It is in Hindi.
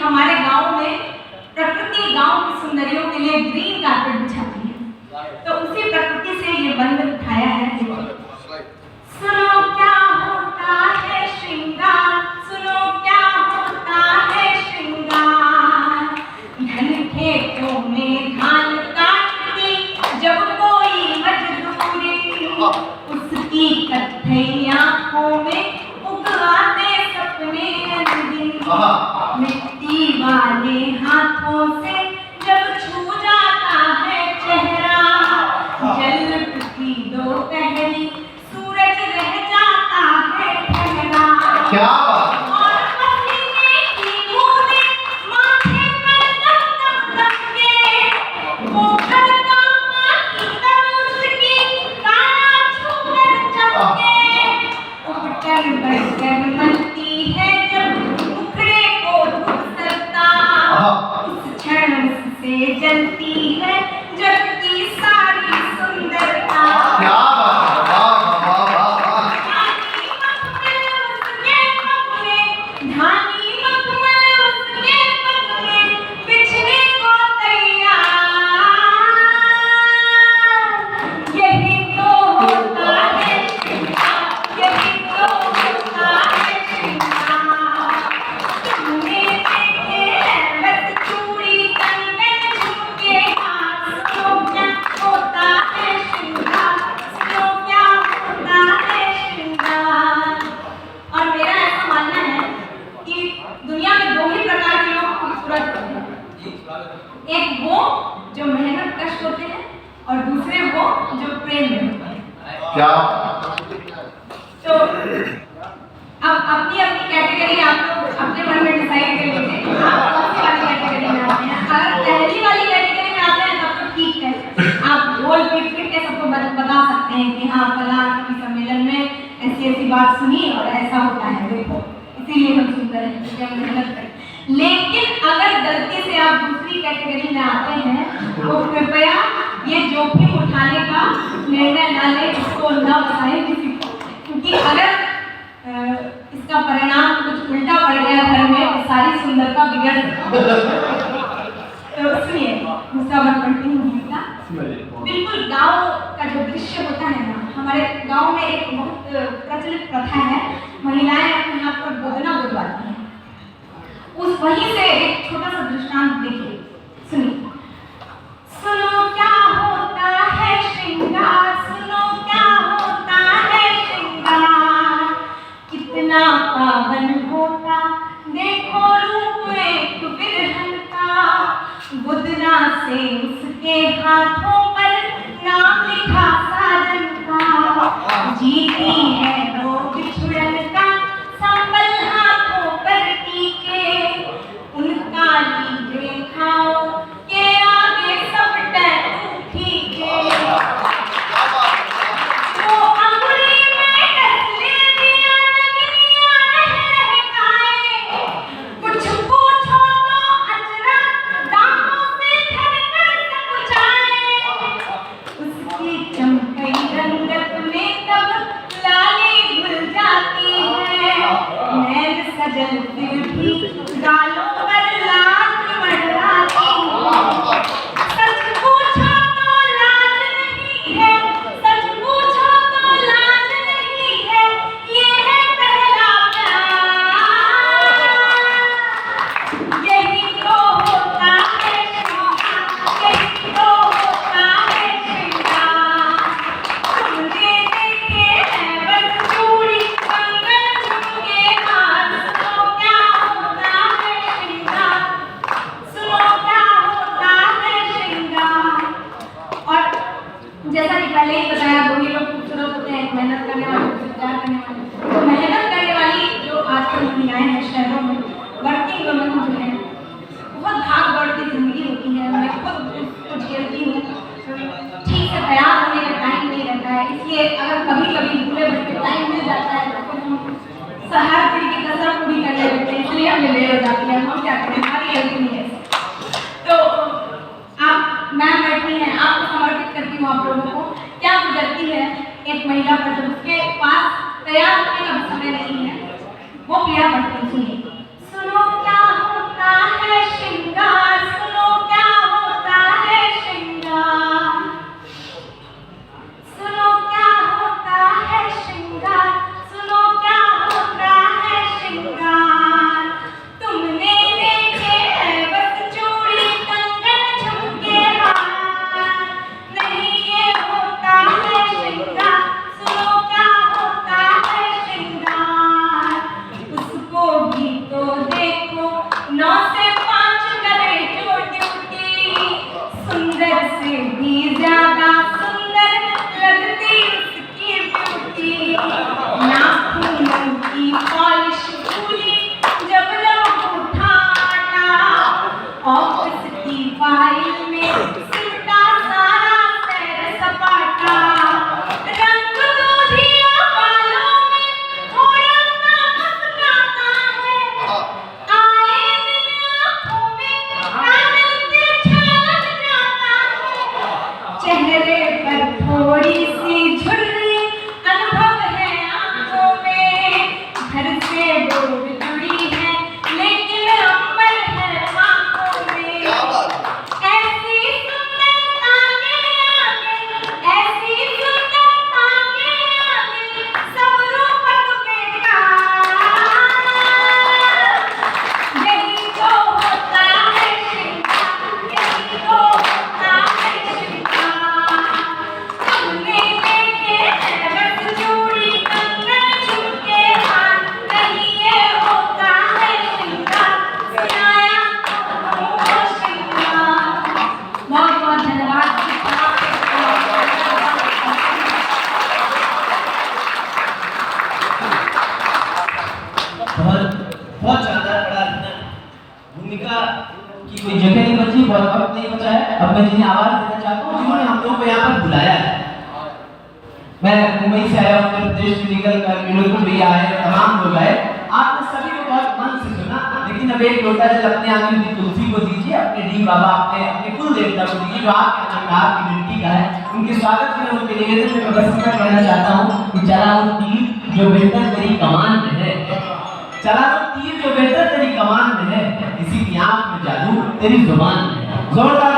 हमारे गांव में प्रकृति गांव की सुंदरियों के लिए ग्रीन कारपेट बिछाती है, तो उसी प्रकृति से ये बंद उठाया है। सुनो क्या होता है श्रृंगार, सुनो क्या होता है श्रृंगार, धन खेतों में धान काटती जब कोई मजदूरी, उसकी कत्थई आंखों में उगवाते सपने रंगीन, मिट्टी वाले हाथों से जब छू जाता है चेहरा, जल की दोपहरी सूरज रह जाता है ठहरा। क्या और पसीने की बूंदें माथे पर दम दम दम के, पोखर का पानी तब उसकी काया छूकर चमके, उबटन बढ़कर मनती है जब मुखड़े को धूप सकता, उस क्षण से जलती है जग की सारी सुंदरता। क्या बात है, वाह वाह वाह वाह। धानी मखमल उसके पग में बिछने को तैयार, यही तो होता है श्रृंगार, यही तो होता है श्रृंगार। तुमने देखे हैं बस चूड़ी कंगन झुमके हाथ, सुनो क्या होता है श्रृंगार, सुनो क्या होता है श्रृंगार। और मेरा ऐसा मानना है कि दुनिया में दो ही प्रकार के लोग खूबसूरत होते हैं, एक वो जो मेहनत कश होते हैं और दूसरे वो जो प्रेम में होते हैं। क्या तो अब अपनी अपनी कैटेगरी आप लोग अपने मन में डिसाइड कर लीजिए आप कौन सी वाली कैटेगरी में आते हैं। अगर पहली वाली कैटेगरी में आते हैं तब तो ठीक है, आप बोल पीट पीट के सबको बता सकते हैं कि हाँ फलां की सम्मेलन में ऐसी ऐसी बात सुनी और ऐसा होता है, देखो इसीलिए हम सुंदर हैं क्योंकि हम मेहनत करें। लेकिन अगर गलती से आप दूसरी कैटेगरी में आते हैं तो कृपया ये जोखिम उठाने का निर्णय ना लें, इसको ना बताएं किसी को, क्योंकि अगर इसका परिणाम कुछ उल्टा पड़ गया घर में तो सारी सुंदरता बिगड़ तो सुनिए दूसरा बात पढ़ती हूँ गीता। बिल्कुल गांव का जो दृश्य होता है ना, हमारे गांव में एक बहुत प्रचलित प्रथा है, महिलाएं अपने हाथ पर गोदना गुदवाती हैं। उस वहीं से एक छोटा सा दृष्टांत देखिए, सुनिए। सुनो क्या होता है श्रृंगार, सुनो क्या होता है श्रृंगार, कितना पावन होता देखो रूप एक बिरहन का, गुदना से उसके हाथों पर नाम लिखा साजन का, जीती है वो बिछुड़न का संबल हाथों पर टीके, उनका लीजिए खाओ के आगे सब टैटू ठीके, वो अंगुली में डसले दिया नगनिया लहलहाए, कुछ पूछो तो अजरा दांतों से धरकर सकुचाए, उसकी चमकई रंगत में तब लाली घुल जाती है, नैन सजल फिर भी गालों पर लाज मंडराती है। सच पूछो तो लाज नहीं है, सच पूछो तो लाज नहीं है, ये है पहला प्यार, यही तो होता है श्रृंगार, यही तो होता है श्रृंगार। तुमने देखे हैं बस चूड़ी कंगन झुमके हाथ, सुनो क्या होता है श्रृंगार, सुनो क्या होता है श्रृंगार। और जैसा कि पहले ही बताया दो ही लोग खूबसूरत होते हैं, मेहनत करने वाले प्यार करने वाले। तो मेहनत करने वाली जो आजकल महिलाएं हैं शहरों में, वर्किंग वुमेन जो है, बहुत भाग दौड़ की जिंदगी होती है, मैं खुद उसको झेलती हूँ, ठीक से तैयार होने का टाइम नहीं रहता है, इसलिए अगर कभी कभी भूले भटके टाइम मिल जाता है तो फिर हम हर दिन की कसरत पूरी करने लगते हैं, इसलिए हमें देर हो जाती है, हम क्या करें, हमारी गलती नहीं है। तो आप मैम बैठी हैं, आपको समर्पित करती हूँ आप लोगों को, क्या गुजरती है एक महिला पर जब उसके पास तैयार होने का समय नहीं है, वो पीड़ा पड़ती है। सुनिए। सुनो क्या होता है बहुत शानदार पढ़ा लिखा भूमिका की कोई जगह नहीं बची, बहुत वक्त नहीं बचा है। अब मैं जिन्हें आवाज देना चाहता हूँ, जिन्होंने हम लोगों को यहाँ पर बुलाया है। मैं मुंबई से आया, उत्तर प्रदेश से निकल कर बिल्कुल भी आए, तमाम लोग आए। आपने सभी को बहुत मन से सुना, लेकिन अब एक लोटा जल अपने आंगन की तुलसी को दीजिए, अपने डी बाबा, अपने कुल देवता को दीजिए, जो आपके नाम का आपकी मिट्टी का है। उनके स्वागत के लिए उनके निवेदन में बस इतना कहना चाहता हूँ कि चला वो तीर जो बेहतर तेरी कमान में है, चला वो तीर जो बेहतर तेरी कमान में है, किसी की आंख में जादू तेरी जुबान में है। जोरदार